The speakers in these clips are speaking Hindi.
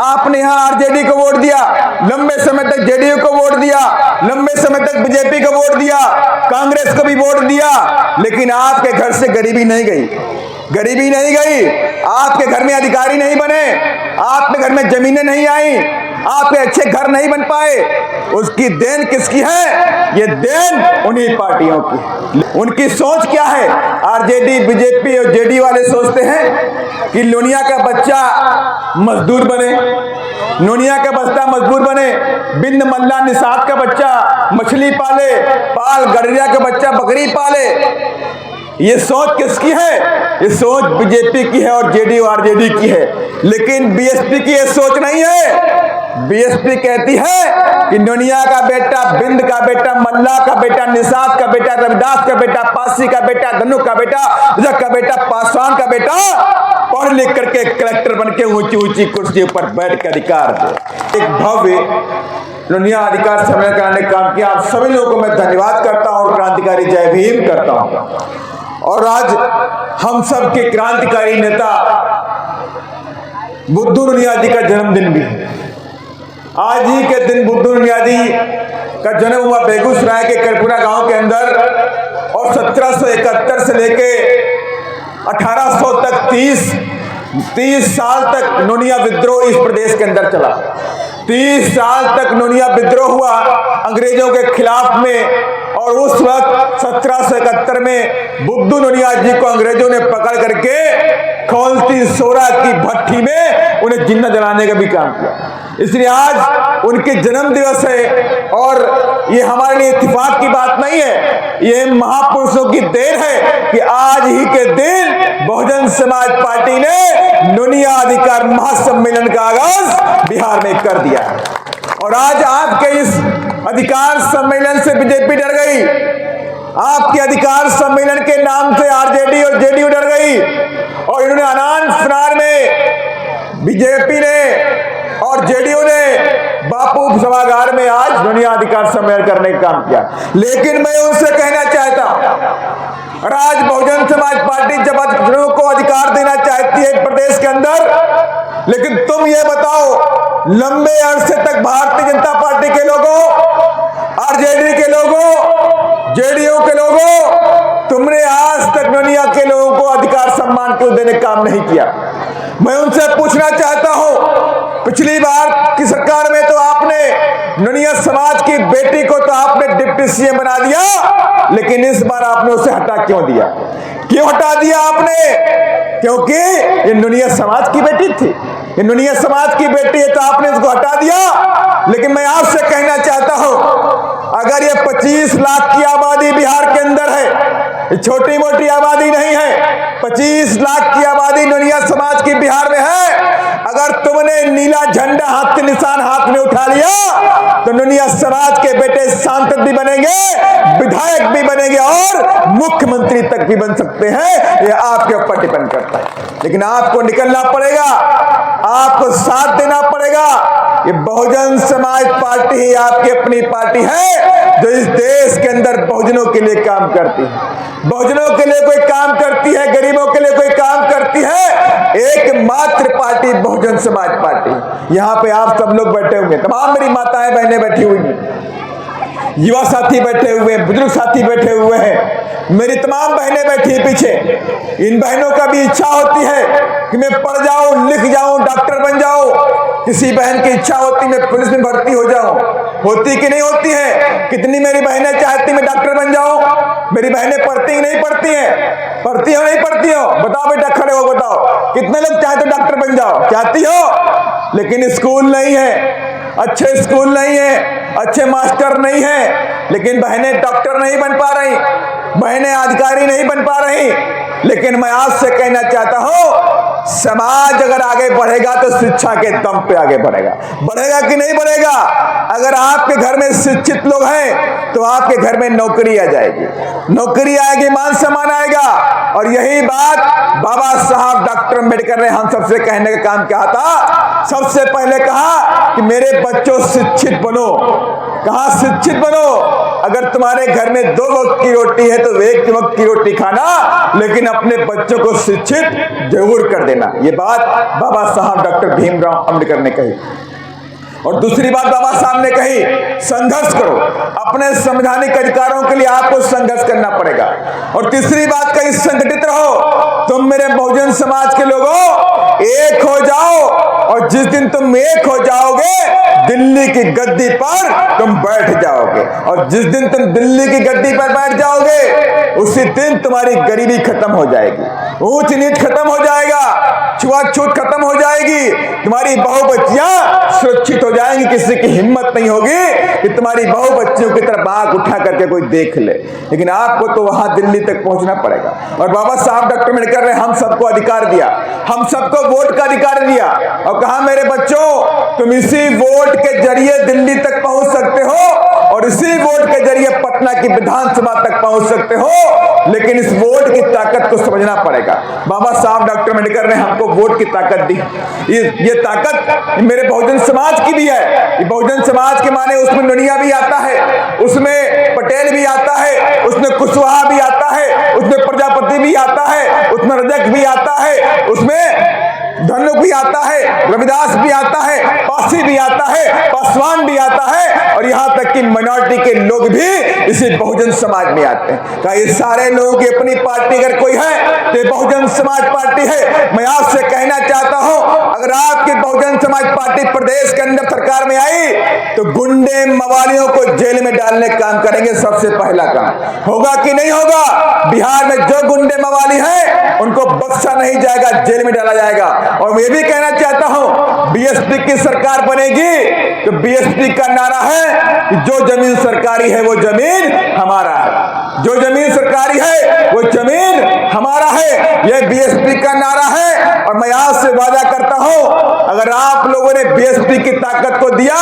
आपने यहाँ आरजेडी को वोट दिया, लंबे समय तक जेडीयू को वोट दिया, लंबे समय तक बीजेपी को वोट दिया, कांग्रेस को भी वोट दिया, लेकिन आपके घर से गरीबी नहीं गई, गरीबी नहीं गई। आपके घर में अधिकारी नहीं बने, आपके घर में जमीनें नहीं आई, आपके अच्छे घर नहीं बन पाए। उसकी देन किसकी है? ये देन उन्हीं पार्टियों की। उनकी सोच क्या है? आरजेडी, बीजेपी और जेडी वाले सोचते हैं कि लोनिया का बच्चा मजदूर बने, नोनिया का बच्चा मजदूर बने, बिंद मल्ला निषाद का बच्चा मछली पाले, पाल गडरिया का बच्चा बकरी पाले। ये सोच किसकी है? ये सोच बीजेपी की है और जेडीयू आरजेडी की है, लेकिन बीएसपी की ये सोच नहीं है। बीएसपी कहती है कि नोनिया का बेटा, बिंद का बेटा, मल्ला का बेटा, निषाद का बेटा, रविदास का बेटा, पासी का बेटा, धनुक का बेटा, रजक का बेटा, पासवान का बेटा पढ़ लिख करके कलेक्टर बन के ऊंची ऊंची कुर्सी पर बैठ के अधिकार दे। एक भव्य लोनिया अधिकार सम्मेलन कराने का काम किया। आप सभी लोगों को मैं धन्यवाद करता हूं और क्रांतिकारी जय भीम करता हूं। और आज हम सब के क्रांतिकारी नेता बुद्धू लोनिया जी का जन्मदिन भी है। आज ही के दिन बुद्धू लोनिया जी का जन्म हुआ बेगूसराय के करपुरा गांव के अंदर, और 1771 से लेके 1800 तक 30 साल तक नोनिया विद्रोह इस प्रदेश के अंदर चला। 30 साल तक नोनिया विद्रोह हुआ अंग्रेजों के खिलाफ में, और उस वक्त 1771 में बुद्धू लोनिया जी को अंग्रेजों ने पकड़ करके खौलती सोरा की भट्टी में उन्हें जिंदा जलाने का भी काम किया। इसलिए आज उनके जन्म दिवस है, और ये हमारे लिए इत्तेफाक की बात नहीं है, ये महापुरुषों की देन है कि आज ही के दिन बहुजन समाज पार्टी ने नोनिया अधिकार महासम्मेलन का आगाज बिहार में कर दिया है। और आज आपके इस अधिकार सम्मेलन से बीजेपी डर गई, आपके अधिकार सम्मेलन के नाम से आरजेडी और जेडीयू डर गई, और इन्होंने अनान फनान में बीजेपी ने और जेडीयू ने बापू सभागार में आज नोनिया अधिकार सम्मेलन करने का काम किया। लेकिन मैं उनसे कहना चाहता हूं, आज बहुजन समाज पार्टी जब को अधिकार देना चाहती है प्रदेश के अंदर, लेकिन तुम ये बताओ, लंबे अरसे तक भारतीय जनता पार्टी के लोगों, आरजेडी के लोगों, जेडीयू के लोगों, तुमने आज तक नोनिया के लोगों को अधिकार सम्मान क्यों देने का काम नहीं किया? मैं उनसे पूछना चाहता हूं, पिछली बार की सरकार में तो आपने नोनिया समाज की बेटी को तो आपने डिप्टी सीएम बना दिया, लेकिन इस बार आपने उसे हटा क्यों दिया? क्यों हटा दिया आपने? क्योंकि ये नोनिया समाज की बेटी थी, ये नोनिया समाज की बेटी है, तो आपने इसको हटा दिया। लेकिन मैं आपसे कहना चाहता हूं, अगर ये 25 लाख की आबादी बिहार के अंदर है, ये छोटी मोटी आबादी नहीं है, 25 लाख की आबादी नोनिया समाज की बिहार में है। अगर तुमने नीला झंडा हाथ के निशान हाथ में उठा लिया, तो नोनिया समाज के बेटे सांसद भी बनेंगे, विधायक भी बनेंगे, और मुख्यमंत्री तक भी बन सकते हैं। यह आपके ऊपर डिपेंड करता है। लेकिन आपको निकलना पड़ेगा, आपको साथ देना पड़ेगा। ये बहुजन समाज पार्टी ही आपकी अपनी पार्टी है, जो इस देश के अंदर बहुजनों के लिए काम करती है, बहुजनों के लिए कोई काम करती है, गरीबों के लिए कोई काम करती है। एकमात्र पार्टी बहुजन समाज पार्टी। यहाँ पे आप सब लोग बैठे हुए, तमाम मेरी माताएं बहनें बैठी हुई हैं, युवा साथी बैठे हुए हैं, बुजुर्ग साथी बैठे हुए हैं, मेरी तमाम बहनें बैठी हैं पीछे। इन बहनों का भी इच्छा होती है कि मैं पढ़ जाऊं, लिख जाऊं, डॉक्टर बन जाऊं। किसी बहन की इच्छा होती है मैं पुलिस में भर्ती हो जाऊं, होती कि नहीं होती है? कितनी मेरी बहनें चाहती मैं डॉक्टर बन जाऊं? मेरी बहनें पढ़ती कि नहीं पढ़ती हैं? पढ़ती हो नहीं पढ़ती हो? बताओ बेटा, खड़े हो बताओ, कितने लोग चाहते डॉक्टर बन जाओ? चाहती हो? लेकिन स्कूल नहीं है, अच्छे स्कूल नहीं है, अच्छे मास्टर नहीं है, लेकिन बहनें डॉक्टर नहीं बन पा रही, बहनें अधिकारी नहीं बन पा रही। लेकिन मैं आज से कहना चाहता हूं, समाज अगर आगे बढ़ेगा तो शिक्षा के दम पे आगे बढ़ेगा। बढ़ेगा कि नहीं बढ़ेगा? अगर आपके घर में शिक्षित लोग हैं तो आपके घर में नौकरी आ जाएगी, नौकरी आएगी, मान सम्मान आएगा। और यही बात बाबा साहब डॉक्टर अम्बेडकर ने हम सबसे कहने का काम किया था। सबसे पहले कहा कि मेरे बच्चों शिक्षित बनो। कहा शिक्षित बनो। अगर तुम्हारे घर में 2 वक्त की रोटी है तो 1 वक्त की रोटी खाना, लेकिन अपने बच्चों को शिक्षित जरूर कर देना। ये बात बाबा साहब डॉक्टर भीमराव अम्बेडकर ने कही। और दूसरी बात बाबा साहब ने कही, संघर्ष करो, अपने संवैधानिक अधिकारों के लिए आपको संघर्ष करना पड़ेगा। और तीसरी बात कही, संगठित रहो। तुम मेरे बहुजन समाज के लोगों एक हो जाओ, और जिस दिन तुम एक हो जाओगे दिल्ली की गद्दी पर तुम बैठ जाओगे, और जिस दिन तुम दिल्ली की गद्दी पर बैठ जाओगे उसी दिन तुम्हारी गरीबी खत्म हो जाएगी, ऊंच नीच खत्म हो जाएगा, छुआछूत खत्म हो जाएगी, तुम्हारी बहु बच्चियां सुरक्षित हो जाएंगी। किसी की हिम्मत नहीं होगी कि तुम्हारी बहु बच्चियों की तरफ आंख उठा करके कोई देख ले, लेकिन आपको तो वहां दिल्ली तक पहुंचना पड़ेगा। और बाबा साहब डॉक्टर अम्बेडकर ने हम सबको अधिकार दिया, हम सबको वोट का अधिकार दिया, और कहा मेरे बच्चों तुम इसी वोट के जरिए दिल्ली तक पहुंच सकते हो, और इसी वोट के जरिए पटना की विधानसभा तक पहुंच सकते हो, लेकिन इस वोट की ताकत को समझना पड़ेगा। बाबा साहब डॉक्टर अम्बेडकर ने हमको वोट की ताकत दी। ये ताकत मेरे बहुजन समाज की भी है। ये बहुजन समाज के माने उसमें नोनिया भी आता है, उसमें पटेल भी आता है, उसमें कुशवाहा भी आता है, उसमें प्रजापति भी आता है, उसमें रजक भी आता है, उसमें धनुक भी आता है, रविदास भी आता है, पासी भी आता है, पासवान भी आता है, और यहाँ तक कि माइनॉरिटी के लोग भी इसी बहुजन समाज में आते हैं। क्या ये सारे लोगों की अपनी पार्टी अगर कोई है तो बहुजन समाज पार्टी है। मैं आपसे कहना चाहता हूं, अगर आपकी बहुजन समाज पार्टी प्रदेश के अंदर सरकार में आई तो गुंडे मवालियों को जेल में डालने का काम करेंगे। सबसे पहला काम होगा कि नहीं होगा? बिहार में जो गुंडे मवाली हैं उनको बख्शा नहीं जाएगा, जेल में डाला जाएगा। और मैं ये भी कहना चाहता हूं, बीएसपी की सरकार बनेगी तो बीएसपी का नारा है कि जो जमीन सरकारी है वो जमीन हमारा है, जो जमीन सरकारी है वो जमीन हमारा है, यह बीएसपी का नारा है। और मैं आज से वादा करता हूं, अगर आप लोगों ने बीएसपी की ताकत को दिया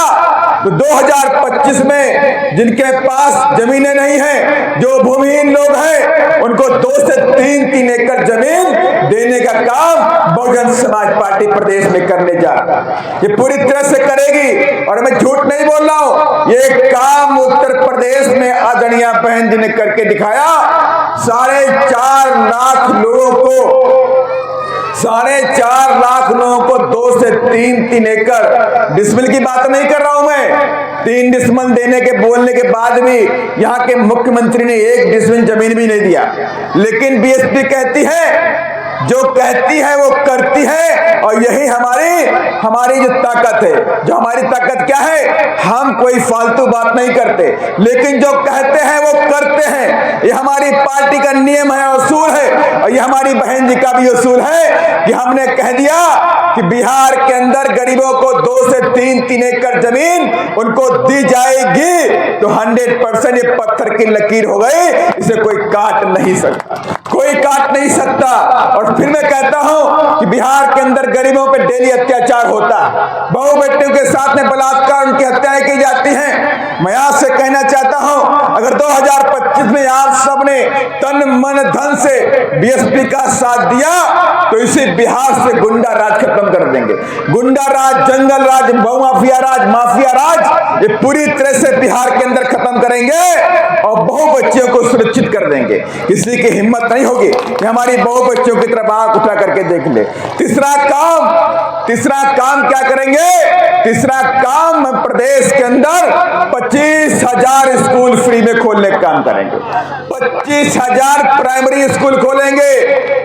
तो 2025 में जिनके पास जमीनें नहीं है, जो भूमिहीन लोग हैं, उनको 2 से 3 एकड़ जमीन देने का काम बहुजन समाज पार्टी प्रदेश में करने जा रहा है। ये पूरी तरह से करेगी, और मैं झूठ नहीं बोल रहा हूं, ये काम उत्तर प्रदेश में आदरणीय बहन जी ने करके दिखाया। 4.5 लाख लोगों को 4.5 लाख लोगों को 2 से 3 एकड़, डिसमिल की बात नहीं कर रहा हूं मैं, 3 डिसमिल देने के बोलने के बाद भी यहां के मुख्यमंत्री ने 1 डिसमिल जमीन भी नहीं दिया। लेकिन बीएसपी कहती है, जो कहती है वो करती है, और यही हमारी जो ताकत है। जो हमारी ताकत क्या है? हम कोई फालतू बात नहीं करते, लेकिन जो कहते हैं वो करते हैं। ये हमारी पार्टी का नियम है, उसूल है, और ये हमारी बहन जी का भी उसूल है कि हमने कह दिया कि बिहार के अंदर गरीबों को 2 से 3 एकड़ जमीन उनको दी जाएगी तो 100% ये पत्थर की लकीर हो गई, इसे कोई काट नहीं सकता, कोई काट नहीं सकता। और फिर मैं कहता हूं कि बिहार के अंदर गरीबों पे डेली अत्याचार होता है, बहु बेटियों के साथ में बलात्कार, उनकी हत्याएं की जाती हैं। मैं आपसे कहना चाहता हूं, अगर 2025 में आप सबने तन मन धन से बीएसपी का साथ दिया तो इसी बिहार से गुंडा राज खत्म कर देंगे। गुंडा राज, जंगल राज, बहुमाफिया राज, माफिया राज, ये पूरी तरह से बिहार के अंदर खत्म करेंगे और बहु बच्चियों को सुरक्षित कर देंगे। किसी की हिम्मत नहीं होगी कि हमारी बहु बच्चियों की तरफ आंख उठा करके देख ले। तीसरा काम क्या करेंगे? तीसरा काम प्रदेश के अंदर 25,000 स्कूल फ्री में खोलने का काम करेंगे। 25,000 प्राइमरी स्कूल खोलेंगे,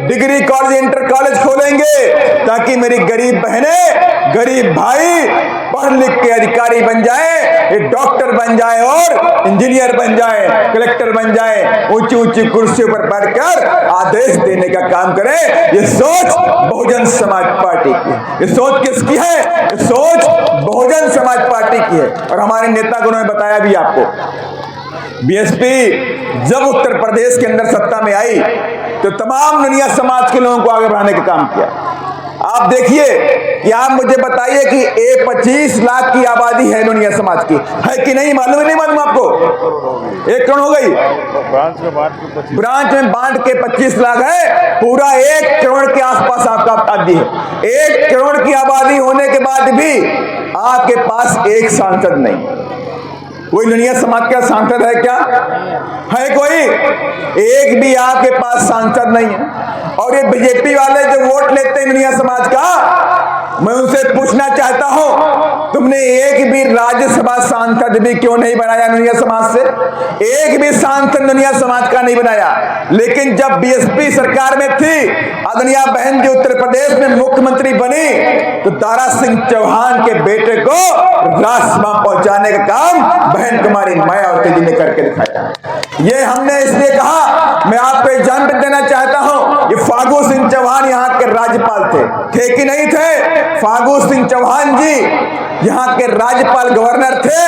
डिग्री कॉलेज, इंटर कॉलेज खोलेंगे, ताकि मेरी गरीब बहनें, गरीब भाई पढ़ लिख के अधिकारी बन जाए, डॉक्टर बन जाए और इंजीनियर बन जाए, कलेक्टर बन जाए, ऊंची ऊंची कुर्सियों पर बैठकर आदेश देने का काम करें। ये सोच बहुजन समाज पार्टी की है। ये सोच किसकी है? ये सोच बहुजन समाज पार्टी की है। और हमारे नेतागणों ने बताया भी आपको, बीएसपी जब उत्तर प्रदेश के अंदर सत्ता में आई तो तमाम दुनिया समाज के लोगों को आगे बढ़ाने का काम किया। आप देखिए कि आप मुझे बताइए कि 25 लाख की आबादी है दुनिया समाज की, है कि नहीं? मालूम है? नहीं मालूम आपको? 1 करोड़ हो गई। ब्रांच में बांट के 25 लाख है, पूरा 1 करोड़ के आसपास आपका आबादी है। 1 करोड़ की आबादी होने के बाद भी आपके पास एक सांसद नहीं, कोई ननिया समाज का सांसद है क्या? है कोई? एक भी आपके पास सांसद नहीं है। और ये बीजेपी वाले जो वोट लेते हैं ननिया समाज का, मैं उनसे पूछना चाहता हूं, तुमने एक भी राज्यसभा सांसद भी क्यों नहीं बनाया ननिया समाज से? एक भी सांसद ननिया समाज का नहीं बनाया। लेकिन जब बीएसपी सरकार में थी, अदनिया बहन जी उत्तर प्रदेश में मुख्यमंत्री बनी, तो दारा सिंह चौहान के बेटे को राज्यसभा पहुंचाने का काम बहन कुमारी मायावती जी ने करके दिखाया। ये हमने इसलिए कहा, मैं आपको एक जानकारी देना चाहता हूं, ये फागू सिंह चौहान यहाँ के राज्यपाल थे कि नहीं थे? फागू सिंह चौहान जी यहाँ के राज्यपाल गवर्नर थे,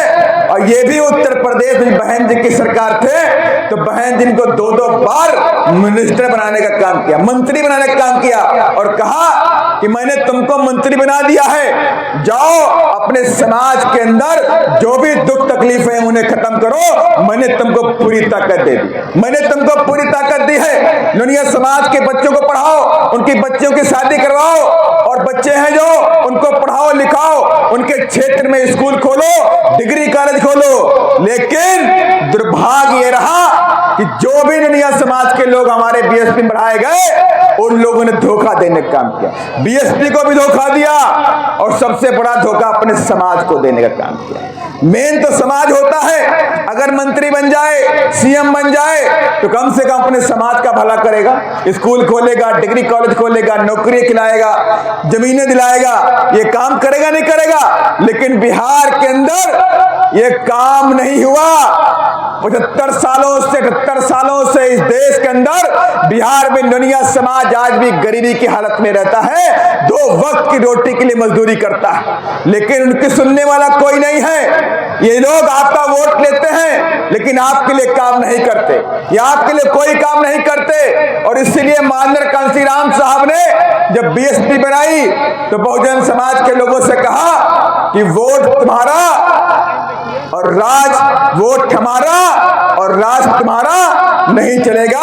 और ये भी उत्तर प्रदेश में बहन जी की सरकार थे। तो बहन जी को 2-2 बार मिनिस्टर बनाने का काम किया, मंत्री बनाने का काम किया, और कहा कि मैंने तुमको मंत्री बना दिया है, जाओ अपने समाज के अंदर जो भी दुख तकलीफ है उन्हें खत्म करो, मैंने तुमको पूरी ताकत दे दी, मैंने तुमको पूरी ताकत दी है। दुनिया समाज के बच्चों को पढ़ाओ, उनकी बच्चियों की शादी करवाओ, और बच्चे हैं जो उनको पढ़ाओ लिखाओ, उनके क्षेत्र में स्कूल खोलो, डिग्री कॉलेज खोलो। लेकिन दुर्भाग्य ये रहा कि जो भी दुनिया समाज के लोग हमारे बीएसपी में बढ़ाए गए, उन लोगों ने धोखा देने का काम किया, बीएसपी को भी धोखा दिया, और सबसे बड़ा धोखा अपने समाज को देने का काम किया। मेन तो समाज होता है, अगर मंत्री बन जाए, सीएम बन जाए, तो कम से कम अपने समाज का भला करेगा, स्कूल खोलेगा, डिग्री कॉलेज खोलेगा, नौकरी खिलाएगा, जमीनें दिलाएगा, ये काम करेगा नहीं करेगा? लेकिन बिहार के अंदर ये काम नहीं हुआ। 75 सालों से 78 सालों से इस देश के अंदर बिहार में दुनिया समाज आज भी गरीबी की हालत में रहता है, 2 वक्त की रोटी के लिए मजदूरी करता है, लेकिन उनकी सुनने वाला कोई नहीं है। ये लोग आपका वोट लेते हैं, लेकिन आपके लिए काम नहीं करते, ये आपके लिए कोई काम नहीं करते। और इसीलिए माननीय कांशीराम साहब ने जब बीएसपी बनाई, तो बहुजन समाज के लोगों से कहा कि वोट तुम्हारा और राज, वोट हमारा और राज तुम्हारा नहीं चलेगा,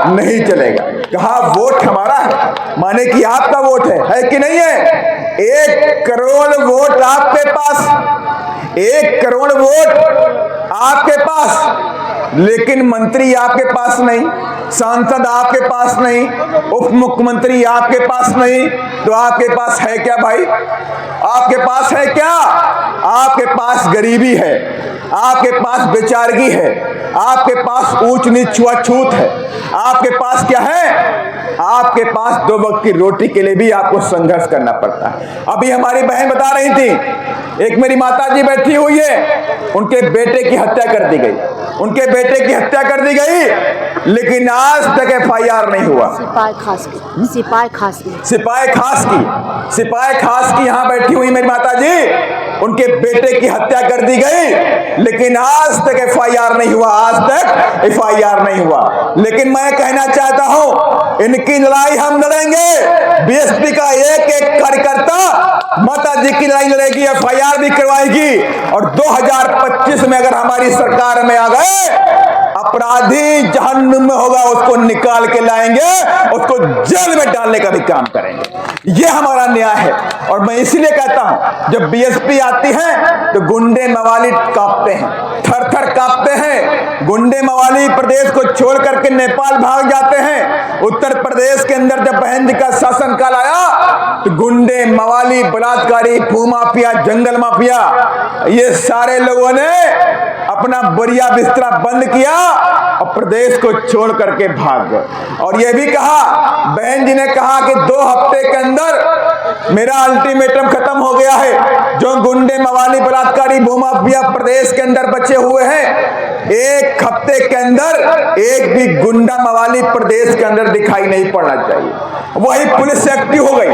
नहीं चलेगा। कहा वोट हमारा है, माने कि आपका वोट है कि नहीं है? 1 करोड़ वोट आपके पास, 1 करोड़ वोट आपके पास, लेकिन मंत्री आपके पास नहीं, सांसद आपके पास नहीं, उप मुख्यमंत्री आपके पास नहीं, तो आपके पास है क्या भाई? आपके पास है क्या? आपके पास गरीबी है, आपके पास बेचारगी है, आपके पास ऊंच नीच छुआछूत है, आपके पास क्या है? आपके पास 2 वक्त की रोटी के लिए भी आपको संघर्ष करना पड़ता है। अभी हमारी बहन बता रही थी, एक मेरी माता जी बैठी हुई है, उनके बेटे की हत्या कर दी गई, उनके बेटे की हत्या कर दी गई, लेकिन आज तक FIR नहीं हुआ। सिपाही खास की, सिपाही खास की, सिपाही खास की, सिपाही खास की यहाँ बैठी हुई मेरी माता जी, उनके बेटे की हत्या कर दी गई, लेकिन आज तक FIR नहीं हुआ, आज तक FIR नहीं हुआ। लेकिन मैं कहना चाहता हूं, इनकी लड़ाई हम लड़ेंगे। बीएसपी का एक कार्यकर्ता माता जी की लड़ाई लड़ेगी, FIR भी करवाएगी, और 2025 में अगर हमारी सरकार में आ गए, अपराधी जहन्नुम में होगा, उसको निकाल के लाएंगे, उसको जेल में डालने का भी काम करेंगे। ये हमारा न्याय है। और मैं इसलिए कहता हूं, जब बीएसपी आती है तो गुंडे मवाली कांपते हैं, थर थर कांपते हैं। गुंडे मवाली प्रदेश को छोड़ करके नेपाल भाग जाते हैं। उत्तर प्रदेश के अंदर जब बहन जी का शासनकाल आया, तो गुंडे मवाली, बलात्कारी, भूमाफिया, जंगल माफिया, ये सारे लोगों ने अपना बोरिया बिस्तरा बंद किया और प्रदेश को छोड़ करके भाग गए। और यह भी कहा, बहन जी ने कहा कि 2 हफ्ते के अंदर मेरा अल्टीमेटम खत्म हो गया है। जो गुंडे मवाली, बलात्कारी, भूमाफिया प्रदेश के अंदर बचे हुए हैं, 1 हफ्ते के अंदर एक भी गुंडा मवाली प्रदेश के अंदर दिखाई नहीं पड़ना चाहिए। वही पुलिस एक्टिव हो गई।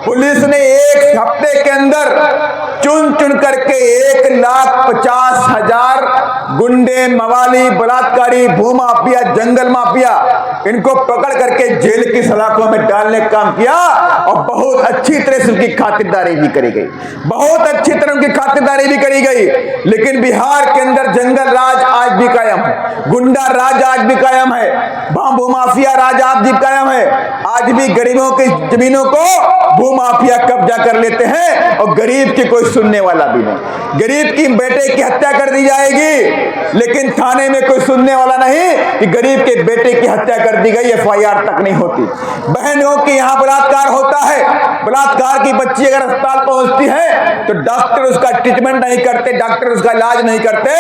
पुलिस ने 1 हफ्ते के अंदर चुन चुन करके 1,50,000 गुंडे मवाली, बलात्कारी, भूमाफिया, जंगल माफिया, इनको पकड़ करके जेल की सलाखों में डालने का काम किया। और बहुत अच्छी तरह से उनकी खातिरदारी भी करी गई, बहुत अच्छी तरह उनकी खातिरदारी भी करी गई। लेकिन बिहार के अंदर जंगल राज आज भी कायम है, गुंडा राज आज भी कायम है, भूमाफिया राज आज भी कायम है। आज भी गरीबों की जमीनों को भूमाफिया कब्जा कर लेते हैं और गरीब की कोई सुनने वाला भी नहीं। गरीब की बेटे की हत्या कर दी जाएगी, लेकिन थाने में कोई सुनने वाला नहीं कि गरीब के बेटे की हत्या कर दी गई, FIR तक नहीं होती। बहनों के यहाँ बलात्कार होता है, बलात्कार की बच्ची अगर अस्पताल पहुंचती है तो डॉक्टर उसका ट्रीटमेंट नहीं करते, डॉक्टर उसका इलाज नहीं करते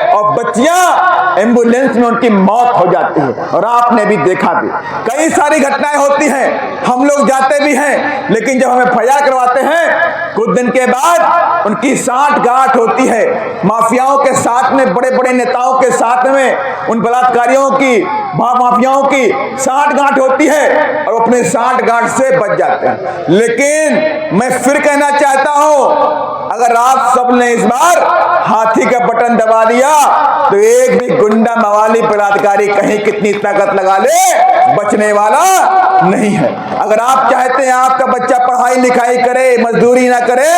और बच्चियां एम्बुलेंस में उनकी मौत हो जाती है। और आपने भी देखा भी, कई सारी घटनाएं होती हैं, हम लोग जाते भी हैं, लेकिन जब हमें FIR करवाते हैं कुछ दिन के बाद उनकी सांठ-गांठ होती है। माफियाओं के साथ में, बड़े बड़े नेताओं के साथ में उन बलात्कारियों की, माफियाओं की सांठ-गांठ होती है और अपने सांठ-गांठ से बच जाते हैं। लेकिन मैं फिर कहना चाहता हूं, अगर आप सब ने इस बार हाथी का बटन दबा दिया तो एक भी गुंडा, मवाली, बलात्कारी कहीं कितनी ताकत लगा ले, बचने वाला नहीं है। अगर आप चाहते हैं आपका बच्चा पढ़ाई लिखाई करे, मजदूरी ना करे,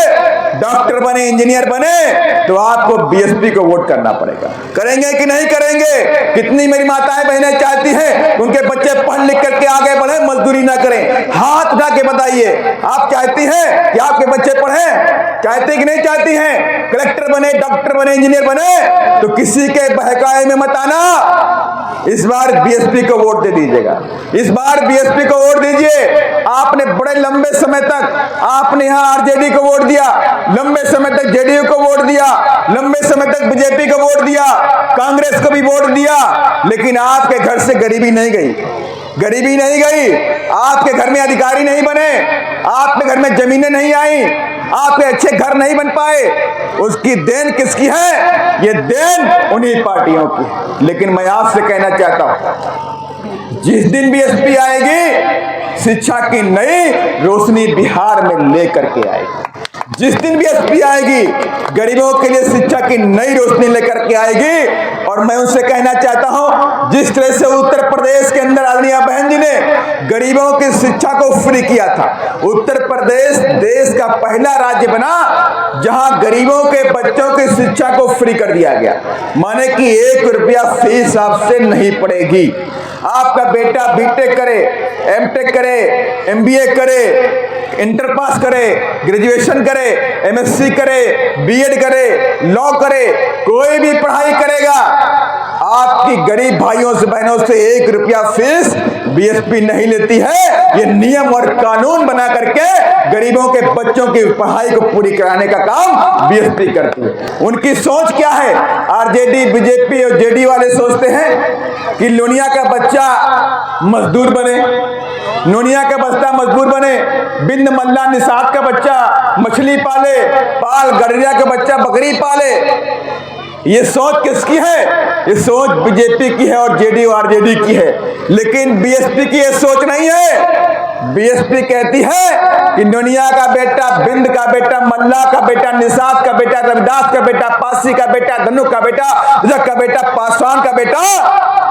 डॉक्टर बने, इंजीनियर बने, तो आपको BSP को वोट करना पड़ेगा। करेंगे कि नहीं करेंगे? कितनी मेरी माताएं बहनें चाहती हैं उनके बच्चे पढ़ लिख करके आगे बढ़े, मजदूरी ना करें? हाथ उठा के बताइए, आप चाहती हैं कि आपके बच्चे पढ़ें? चाहते कि नहीं चाहती हैं? कलेक्टर बने, डॉक्टर बने, इंजीनियर बने? तो किसी के बहकावे में मत आना। इस बार BSP को वोट दे दीजिएगा, इस बार BSP को वोट दीजिए। आपने बड़े लंबे समय तक आपने यहाँ RJD को वोट दिया, लंबे समय तक JDU को वोट दिया, लंबे समय तक BJP को वोट दिया, कांग्रेस को भी वोट दिया, लेकिन आपके घर से गरीबी नहीं गई, गरीबी नहीं गई। आपके घर में अधिकारी नहीं बने, आपके घर में जमीनें नहीं आई, आपके अच्छे घर नहीं बन पाए। उसकी देन किसकी है? ये देन उन्हीं पार्टियों की। लेकिन मैं आपसे कहना चाहता हूं, जिस दिन BSP आएगी, शिक्षा की नई रोशनी बिहार में लेकर के आएगी। जिस दिन BSP आएगी, गरीबों के लिए शिक्षा की नई रोशनी लेकर के आएगी। और मैं उनसे कहना चाहता हूं, जिस तरह से उत्तर प्रदेश के अंदर आदरणीय बहन जी ने गरीबों की शिक्षा को फ्री किया था, उत्तर प्रदेश देश का पहला राज्य बना जहां गरीबों के बच्चों की शिक्षा को फ्री कर दिया गया। माने कि 1 रुपया फीस आपसे नहीं पड़ेगी। आपका बेटा BTech करे, MTech करे, MBA करे, इंटर पास करे, ग्रेजुएशन करे, MSc करे, BEd करे, लॉ करे, कोई भी पढ़ाई करेगा, आपकी गरीब भाइयों से, बहनों से 1 रुपया फीस BSP नहीं लेती है। ये नियम और कानून बना करके गरीबों के बच्चों की पढ़ाई को पूरी कराने का काम BSP करती है। उनकी सोच क्या है? RJD, BJP और JD वाले सोचते हैं कि लोनिया का बच्चा मजदूर बने, नोनिया का बच्चा मजदूर बने, बिंद मल्ला निषाद का बच्चा मछली पाले, पाल गडरिया का बच्चा बकरी पाले। ये सोच किसकी है? ये सोच BJP की है और JD और RJD की है। लेकिन BSP की ये सोच नहीं है। BSP कहती है कि नोनिया का बेटा, बिंद का बेटा, मल्ला का बेटा, निषाद का बेटा, रविदास का बेटा, पासी का बेटा, धनुक का बेटा, रजक का बेटा, पासवान का बेटा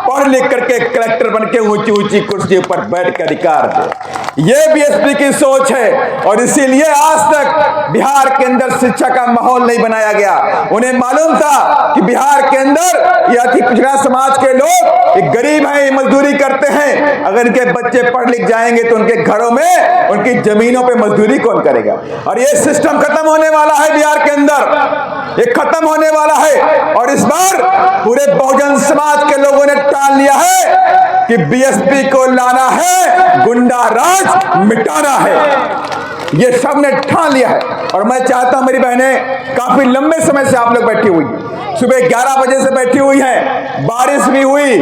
पढ़ लिख करके कलेक्टर बन के ऊंची ऊंची कुर्सी पर बैठ के अधिकार दे। ये BSP की सोच है और इसीलिए आज तक बिहार के अंदर शिक्षा का माहौल नहीं बनाया गया। उन्हें मालूम था कि बिहार के अंदर ये अति पिछड़ा समाज के लोग एक गरीब हैं, मजदूरी करते हैं। अगर इनके बच्चे पढ़ लिख जाएंगे तो उनके घरों में, उनकी जमीनों पे मजदूरी कौन करेगा? और ये सिस्टम खत्म होने वाला है बिहार के अंदर, ये खत्म होने वाला है। और इस बार पूरे बहुजन समाज के लोगों ने ठान लिया है कि BSP को लाना है, गुंडा राज मिटाना है। ये सब ने ठान लिया है। और मैं चाहता हूं मेरी बहनें, काफी लंबे समय से आप लोग बैठी हुई हैं, सुबह 11 बजे से बैठी हुई हैं, बारिश भी हुई,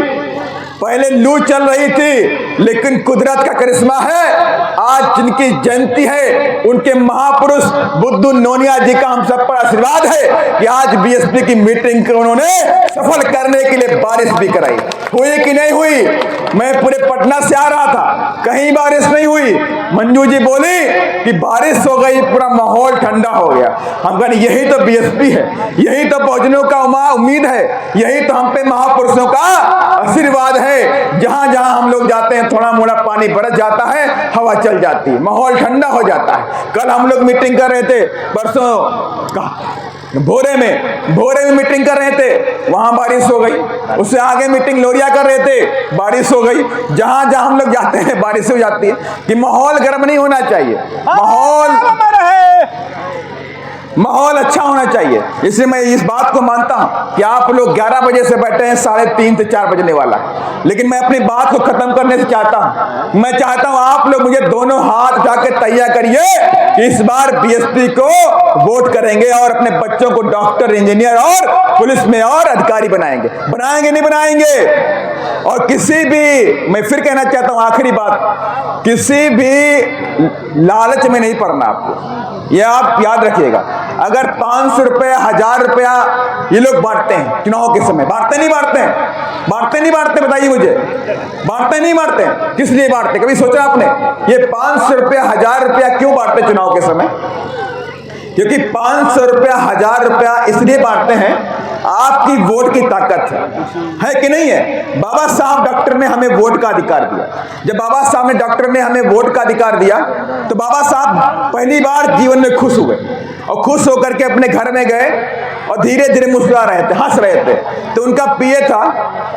पहले लू चल रही थी, लेकिन कुदरत का करिश्मा है। आज जिनकी जयंती है उनके महापुरुष बुद्धू नोनिया जी का हम सब पर आशीर्वाद है कि आज BSP की मीटिंग को उन्होंने सफल करने के लिए बारिश भी कराई। हुई कि नहीं हुई? मैं पूरे पटना से आ रहा था, कहीं बारिश नहीं हुई। मंजू जी बोली कि बारिश हो गई, पूरा माहौल ठंडा हो गया। हम कहें यही तो BSP है, यही तो बहुजनों का उम्मीद है, यही तो हम पे महापुरुषों का आशीर्वाद है। जहां जहां हम लोग जाते हैं हैं, थोड़ा मोड़ा पानी बरस जाता है, हवा चल जाती है, माहौल ठंडा हो जाता है। कल हम लोग मीटिंग कर रहे थे, परसों भोरे में मीटिंग कर रहे थे, वहां बारिश हो गई। उससे आगे मीटिंग लोरिया कर रहे थे, बारिश हो गई। जहां जहां हम लोग जाते हैं बारिश हो जाती है। कि माहौल गर्म नहीं होना चाहिए, माहौल अच्छा होना चाहिए। इसलिए मैं इस बात को मानता हूं कि आप लोग 11 बजे से बैठे हैं, 3:30 से 4 बजने वाला है, लेकिन मैं अपनी बात को खत्म करने से चाहता हूं। मैं चाहता हूं आप लोग मुझे दोनों हाथ उठा के तैयार करिए कि इस बार बीएसपी को वोट करेंगे और अपने बच्चों को डॉक्टर, इंजीनियर और पुलिस में और अधिकारी बनाएंगे। बनाएंगे नहीं बनाएंगे? और किसी भी, मैं फिर कहना चाहता हूं आखिरी बात, किसी भी लालच में नहीं पड़ना आपको, यह आप याद रखिएगा। अगर 500 रुपया, 1000 रुपया ये लोग बांटते हैं चुनाव के समय, बांटते नहीं बांटते बताइए मुझे, बांटते नहीं बांटते? किस लिए बांटते? कभी सोचा आपने? ये 500 रुपया, 1000 रुपया क्यों बांटते चुनाव के समय? क्योंकि 500 रुपया, 1000 रुपया इसलिए बांटते हैं, आपकी वोट की ताकत है कि नहीं है? बाबा साहब डॉक्टर ने हमें वोट का अधिकार दिया। जब बाबा साहब ने डॉक्टर ने हमें वोट का अधिकार दिया तो बाबा साहब पहली बार जीवन में खुश हुए और खुश होकर के अपने घर में गए और धीरे धीरे मुस्कुरा रहे थे, हंस रहे थे। तो उनका पीए था,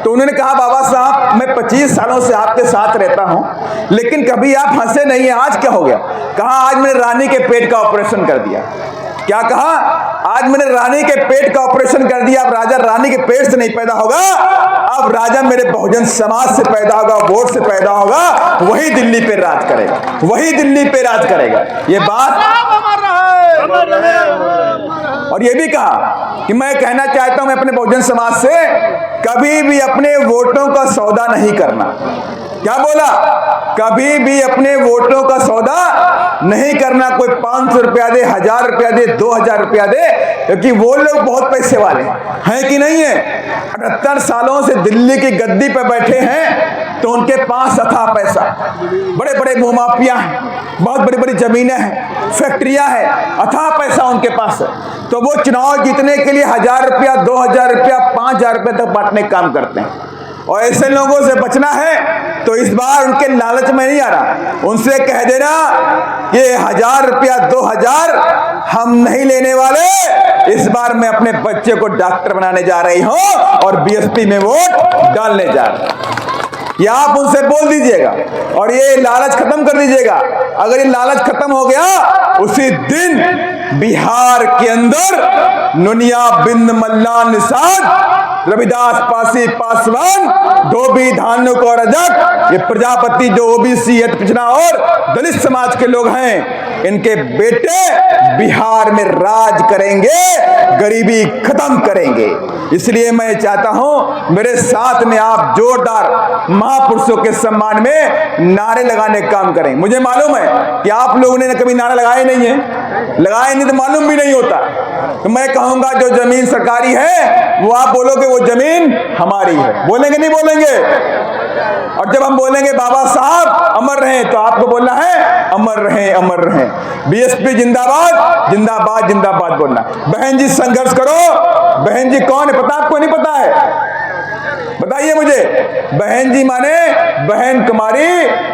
तो उन्होंने कहा, बाबा साहब मैं 25 सालों से आपके साथ रहता हूं, लेकिन कभी आप हंसे नहीं है, आज क्या हो गया? कहा, आज मैंने रानी के पेट का ऑपरेशन कर दिया। क्या कहा? आज मैंने रानी के पेट का ऑपरेशन कर दिया। अब राजा रानी के पेट से नहीं पैदा होगा, अब राजा मेरे बहुजन समाज से पैदा होगा, वोट से पैदा होगा, वही दिल्ली पे राज करेगा, वही दिल्ली पे राज करेगा। ये बात। और ये भी कहा कि मैं कहना चाहता हूं मैं अपने बहुजन समाज से, कभी भी अपने वोटों का सौदा नहीं करना। क्या बोला? कभी भी अपने वोटों का सौदा नहीं करना। कोई 500 रुपया दे, 1000 रुपया दे, 2000 रुपया दे, क्योंकि वो लोग बहुत पैसे वाले हैं कि नहीं है? 78 सालों से दिल्ली की गद्दी पे बैठे हैं, तो उनके पास अथाह पैसा, बड़े बड़े भूमाफिया हैं, बहुत बड़ी बड़ी जमीनें हैं, फैक्ट्रियां हैं, अथाह पैसा उनके पास है। तो वो चुनाव जीतने के लिए 1000 रुपया, 2000 रुपया, 5000 रुपया तक बांटने का काम करते हैं। और ऐसे लोगों से बचना है तो इस बार उनके लालच में नहीं आ रहा। उनसे कह देना कि 1000 रुपया, 2000 हम नहीं लेने वाले। इस बार मैं अपने बच्चे को डॉक्टर बनाने जा रही हूं और बीएसपी में वोट डालने जा रही हूं। ये आप उनसे बोल दीजिएगा और ये लालच खत्म कर दीजिएगा। अगर ये लालच खत्म हो गया, उसी दिन बिहार के अंदर नुनिया, बिंद, मल्लान, निषाद, रविदास, पासी, पासवान, धोबी, धानुक और रजक, ये प्रजापति जो ओबीसी, पिछड़ा और दलित समाज के लोग हैं, इनके बेटे बिहार में राज करेंगे, गरीबी खत्म करेंगे। इसलिए मैं चाहता हूं मेरे साथ में आप जोरदार महापुरुषों के सम्मान में नारे लगाने का काम करें। मुझे मालूम है कि आप लोगों ने कभी नारा लगाए नहीं है, लगाए नहीं तो मालूम भी नहीं होता। तो मैं कहूंगा जो जमीन सरकारी है वो आप बोलोगे वो जमीन हमारी है, बोलेंगे नहीं बोलेंगे? और जब हम बोलेंगे बाबा साहब अमर रहें, तो आपको बोलना है अमर रहें, अमर रहें। बीएसपी जिंदाबाद, जिंदाबाद, जिंदाबाद बोलना। बहन जी संघर्ष करो। बहन जी कौन है पता आपको? नहीं पता है? बताइए मुझे। बहन जी माने बहन कुमारी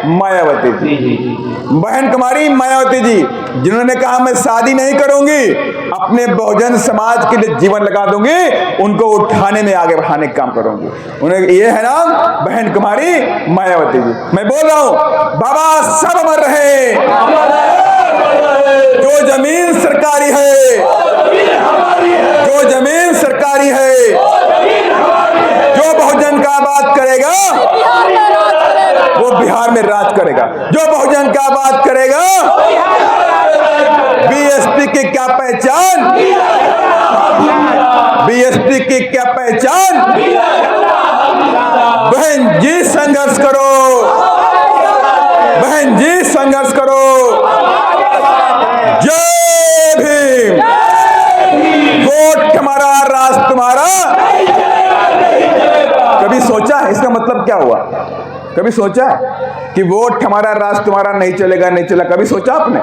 मायावती जी, बहन कुमारी मायावती जी, जिन्होंने कहा मैं शादी नहीं करूंगी, अपने बहुजन समाज के लिए जीवन लगा दूंगी, उनको उठाने में आगे बढ़ाने का काम करूंगी। उन्हें ये है नाम बहन कुमारी मायावती जी। मैं बोल रहा हूं बाबा सब अमर रहे। जो जमीन सरकारी है, जो जमीन सरकारी है, जो बहुजन का बात करेगा वो बिहार में राज करेगा। जो बहुजन का बात करेगा, बीएसपी की क्या पहचान, बीएसपी की क्या पहचान? बहन जी संघर्ष करो, बहन जी संघर्ष करो। जय भीम। वोट हमारा, राज तुम्हारा। कभी सोचा है इसका मतलब क्या हुआ? कभी सोचा है कि वोट हमारा, राज तुम्हारा नहीं चलेगा, नहीं चला? कभी सोचा आपने?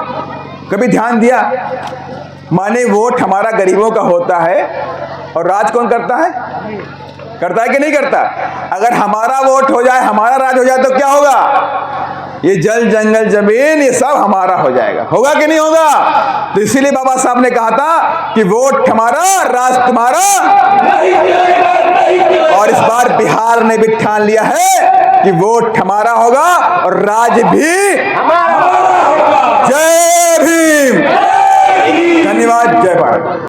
कभी ध्यान दिया? माने वोट हमारा गरीबों का होता है और राज कौन करता है? करता है कि नहीं करता? अगर हमारा वोट हो जाए, हमारा राज हो जाए तो क्या होगा? ये जल जंगल जमीन ये सब हमारा हो जाएगा। होगा कि नहीं होगा? तो इसीलिए बाबा साहब ने कहा था कि वोट हमारा, राज तुम्हारा। और इस बार बिहार ने भी ठान लिया है कि वोट हमारा होगा और राज भी हमारा होगा। जय भीम। धन्यवाद। जय भारत।